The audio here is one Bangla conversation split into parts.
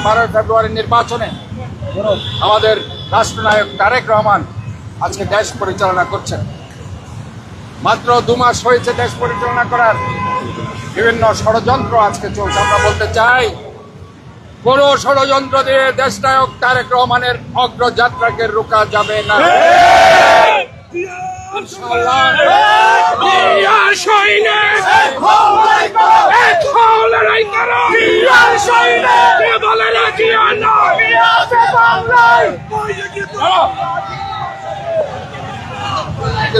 12 ফেব্রুয়ারি নির্বাচনে আমাদের রাষ্ট্রনায়ক তারেক রহমান আজকে দেশ পরিচালনা করছেন। মাত্র 2 মাস হয়েছে দেশ পরিচালনা করার, বিভিন্ন ষড়যন্ত্র আজকে চলছে। আমরা বলতে চাই, কোন ষড়যন্ত্র দিয়ে দেশনায়ক তারেক রহমানের অগ্রযাত্রাকে রোকা যাবে না।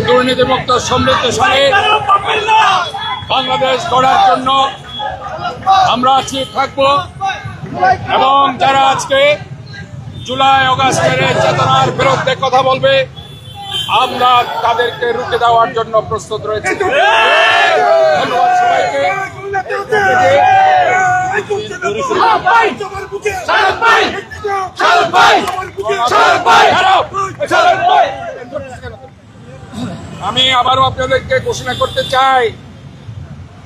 দুর্নীতিমুক্ত সমৃদ্ধশালী বাংলাদেশ গড়ার জন্য আমরা আছি, থাকবো, এবং যারা আজকে জুলাই আগস্টের চেতনার বিরুদ্ধে কথা বলবে আমরা তাদেরকে রুখে দেওয়ার জন্য প্রস্তুত রয়েছি। ধন্যবাদ সবাইকে। আমি আবারও আপনাদেরকে ঘোষণা করতে চাই,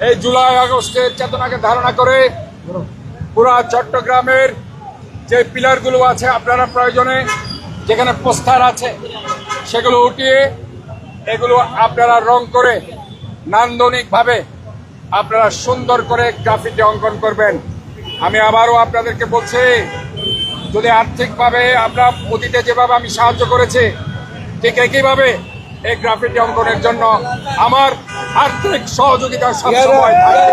এই জুলাই আগস্টের চেতনাকে ধারণা করে পুরা চট্টগ্রামের যে পিলারগুলো আছে, আপনারা প্রয়োজনে যেখানে পোস্টার আছে সেগুলো উঠিয়ে এগুলো আপনারা রং করে নান্দনিকভাবে আপনারা সুন্দর করে গ্রাফিতি অঙ্কন করবেন। আমি আবারও আপনাদেরকে বলছি, যদি আর্থিকভাবে আমরা অতীতে যেভাবে আমি সাহায্য করেছি, ঠিক একইভাবে এই গ্রাফিতি অঙ্কনের জন্য আমার আর্থিক সহযোগিতা সবসময় থাকবে।